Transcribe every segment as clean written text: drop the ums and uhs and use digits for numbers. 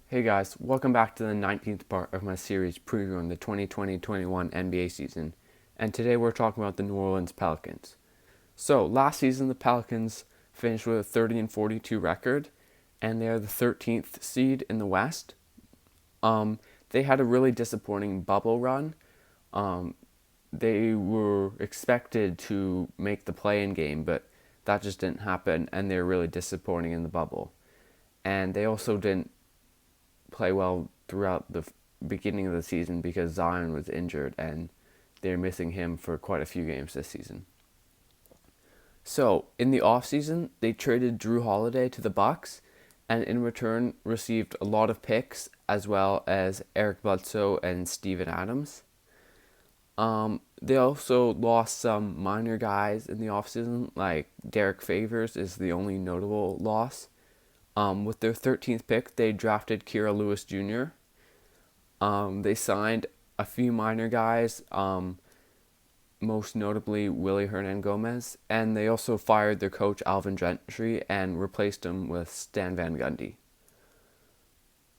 Hey guys, welcome back to the 19th part of my series previewing the 2020-21 NBA season. And today we're talking about the New Orleans Pelicans. So, last season the Pelicans finished with a 30-42 record, and they're the 13th seed in the West. They had a really disappointing bubble run. Um, they were expected to make the play-in game, but that just didn't happen, and they're really disappointing in the bubble. And they also didn't play well throughout the beginning of the season because Zion was injured and they're missing him for quite a few games this season. So, in the offseason, they traded Drew Holiday to the Bucks and in return received a lot of picks as well as Eric Bledsoe and Steven Adams. They also lost some minor guys in the offseason, like Derek Favors is the only notable loss. With their 13th pick, they drafted Kira Lewis Jr. They signed a few minor guys, most notably Willie Hernan Gomez, and they also fired their coach Alvin Gentry and replaced him with Stan Van Gundy.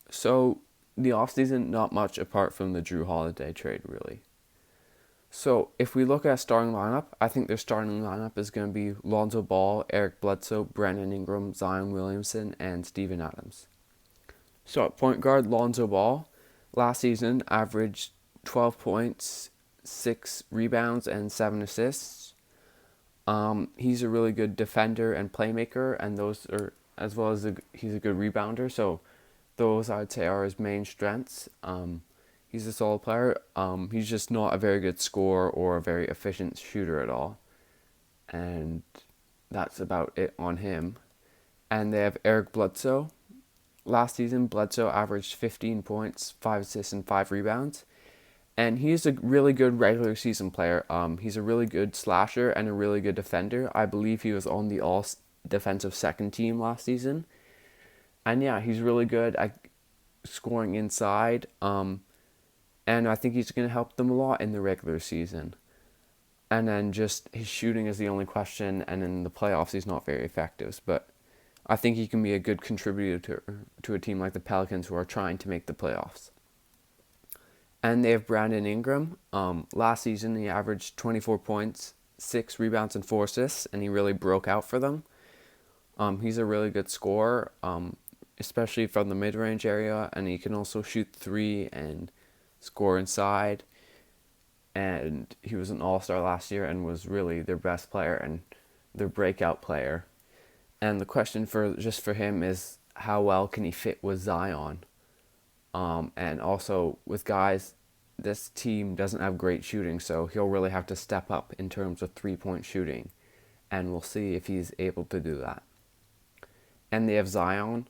So, the offseason, not much apart from the Drew Holiday trade, really. So, if we look at starting lineup, I think their starting lineup is going to be Lonzo Ball, Eric Bledsoe, Brandon Ingram, Zion Williamson, and Steven Adams. So, at point guard, Lonzo Ball last season averaged 12 points, 6 rebounds, and 7 assists. He's a really good defender and playmaker, and those are as well as he's a good rebounder. So, those I'd say are his main strengths. He's a solid player. He's just not a very good scorer or a very efficient shooter at all. And that's about it on him. And they have Eric Bledsoe. Last season, Bledsoe averaged 15 points, 5 assists, and 5 rebounds. And he's a really good regular season player. He's a really good slasher and a really good defender. I believe he was on the all defensive second team last season. And yeah, he's really good at scoring inside. And I think he's going to help them a lot in the regular season. And then just his shooting is the only question, and in the playoffs he's not very effective. But I think he can be a good contributor to a team like the Pelicans who are trying to make the playoffs. And they have Brandon Ingram. Last season he averaged 24 points, 6 rebounds, and 4 assists, and he really broke out for them. He's a really good scorer, especially from the mid-range area, and he can also shoot 3 and score inside. And he was an all-star last year and was really their best player and their breakout player. And the question for him is how well can he fit with Zion? And also with guys, this team doesn't have great shooting, so he'll really have to step up in terms of 3-point shooting. And we'll see if he's able to do that. And they have Zion,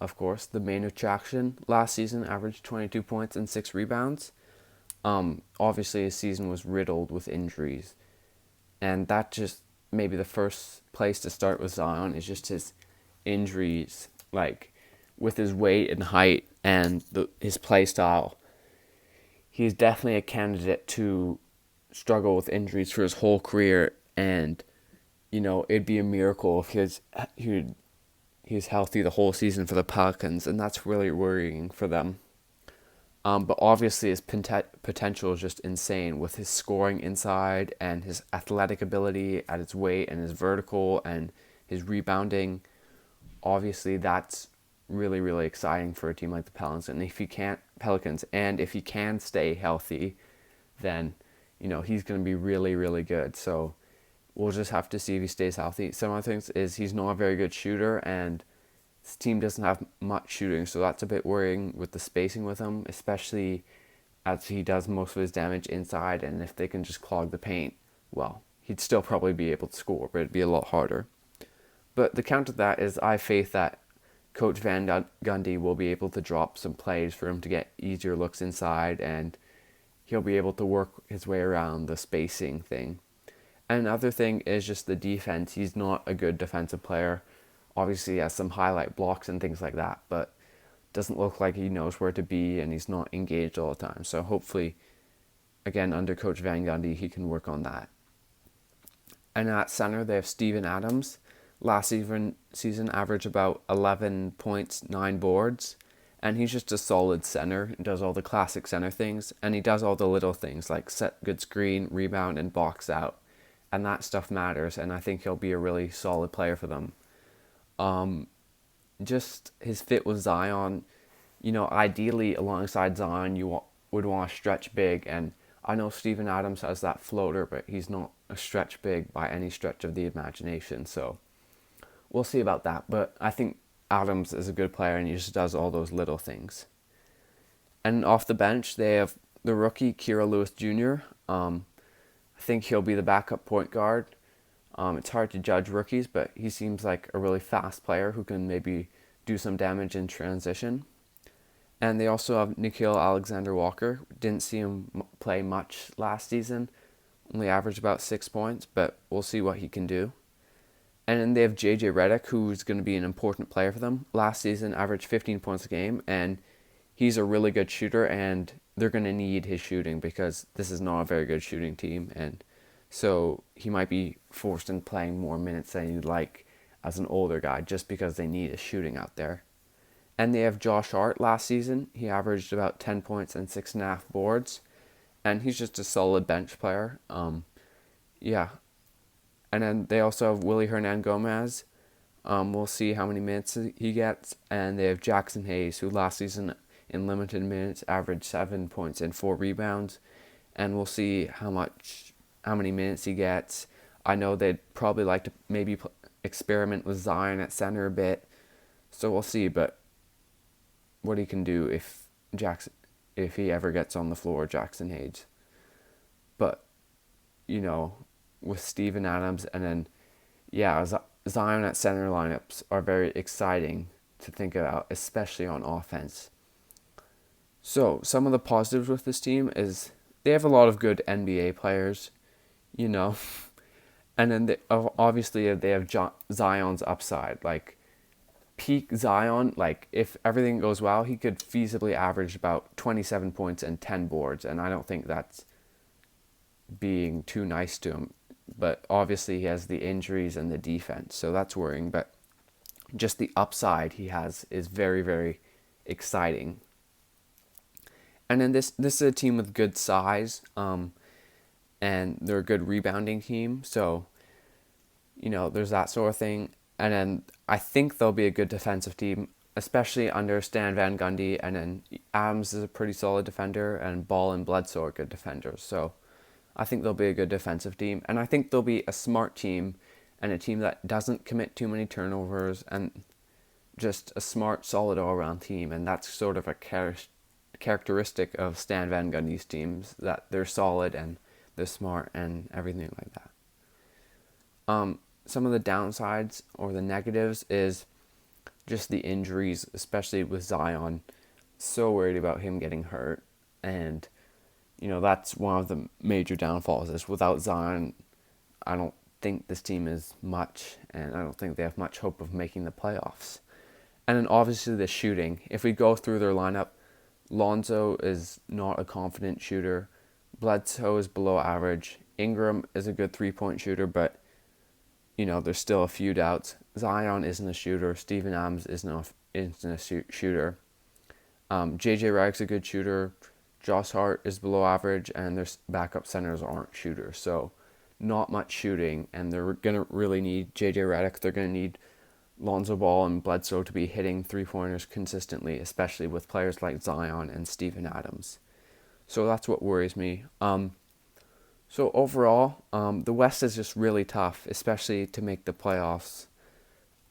of course, the main attraction. Last season averaged 22 points and 6 rebounds. Obviously his season was riddled with injuries. And that just maybe the first place to start with Zion is just his injuries, like with his weight and height and his play style. He's definitely a candidate to struggle with injuries for his whole career, and it'd be a miracle if he's healthy the whole season for the Pelicans, and that's really worrying for them. But obviously his potential is just insane with his scoring inside and his athletic ability at his weight and his vertical and his rebounding. Obviously that's really, really exciting for a team like the Pelicans. And if he can stay healthy, then he's going to be really, really good. So we'll just have to see if he stays healthy. Some other things is he's not a very good shooter, and his team doesn't have much shooting, so that's a bit worrying with the spacing with him, especially as he does most of his damage inside, and if they can just clog the paint, well, he'd still probably be able to score, but it'd be a lot harder. But the counter to that is I have faith that Coach Van Gundy will be able to drop some plays for him to get easier looks inside, and he'll be able to work his way around the spacing thing. And another thing is just the defense. He's not a good defensive player. Obviously, he has some highlight blocks and things like that, but doesn't look like he knows where to be, and he's not engaged all the time. So hopefully, again, under Coach Van Gundy, he can work on that. And at center, they have Steven Adams. Last season averaged about 11 points, 9 boards, And he's just a solid center and does all the classic center things. And he does all the little things like set good screen, rebound, and box out. And that stuff matters. And I think he'll be a really solid player for them. Just his fit with Zion, ideally alongside Zion, would want to stretch big. And I know Steven Adams has that floater, but he's not a stretch big by any stretch of the imagination. So we'll see about that. But I think Adams is a good player and he just does all those little things. And off the bench, they have the rookie Kira Lewis Jr. I think he'll be the backup point guard. It's hard to judge rookies, but he seems like a really fast player who can maybe do some damage in transition. And they also have Nickeil Alexander-Walker. Didn't see him play much last season. Only averaged about 6 points, but we'll see what he can do. And then they have JJ Redick, who's going to be an important player for them. Last season, averaged 15 points a game, and he's a really good shooter, and they're going to need his shooting because this is not a very good shooting team, and so he might be forced into playing more minutes than he'd like as an older guy just because they need his shooting out there. And they have Josh Hart last season. He averaged about 10 points and 6.5 boards, and he's just a solid bench player. Yeah. And then they also have Willie Hernan-Gomez. We'll see how many minutes he gets. And they have Jackson Hayes, who last season in limited minutes averaged 7 points and 4 rebounds. And we'll see how many minutes he gets. I know they'd probably like to maybe experiment with Zion at center a bit. So we'll see, but what he can do if he ever gets on the floor, Jackson Hayes. But, with Steven Adams and then, Zion at center lineups are very exciting to think about, especially on offense. So, some of the positives with this team is they have a lot of good NBA players, and then obviously they have Zion's upside. Like, peak Zion, like, if everything goes well, he could feasibly average about 27 points and 10 boards, and I don't think that's being too nice to him. But obviously he has the injuries and the defense, so that's worrying. But just the upside he has is very, very exciting. And then this is a team with good size, and they're a good rebounding team. So, there's that sort of thing. And then I think they'll be a good defensive team, especially under Stan Van Gundy. And then Adams is a pretty solid defender, and Ball and Bledsoe are good defenders. So I think they'll be a good defensive team. And I think they'll be a smart team and a team that doesn't commit too many turnovers and just a smart, solid all-around team. And that's sort of a characteristic of Stan Van Gundy's teams, that they're solid and they're smart and everything like that. Some of the downsides or the negatives is just the injuries, especially with Zion. So worried about him getting hurt. And that's one of the major downfalls is without Zion, I don't think this team is much, and I don't think they have much hope of making the playoffs. And then obviously the shooting. If we go through their lineup, Lonzo is not a confident shooter. Bledsoe is below average. Ingram is a good three-point shooter, but, there's still a few doubts. Zion isn't a shooter. Steven Adams isn't a shooter. JJ Redick's a good shooter. Josh Hart is below average, and their backup centers aren't shooters. So not much shooting, and they're going to really need JJ Redick. They're going to need Lonzo Ball and Bledsoe to be hitting three-pointers consistently, especially with players like Zion and Steven Adams. So that's what worries me. So overall, the West is just really tough, especially to make the playoffs.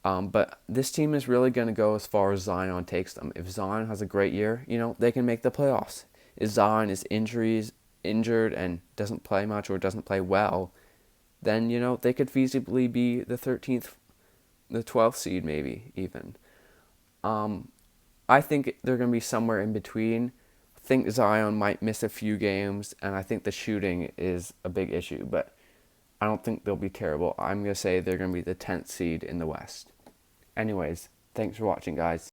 But this team is really going to go as far as Zion takes them. If Zion has a great year, they can make the playoffs. If Zion is injured and doesn't play much or doesn't play well, then, they could feasibly be the 13th, the 12th seed maybe even. I think they're going to be somewhere in between. I think Zion might miss a few games, and I think the shooting is a big issue, but I don't think they'll be terrible. I'm going to say they're going to be the 10th seed in the West. Anyways, thanks for watching, guys.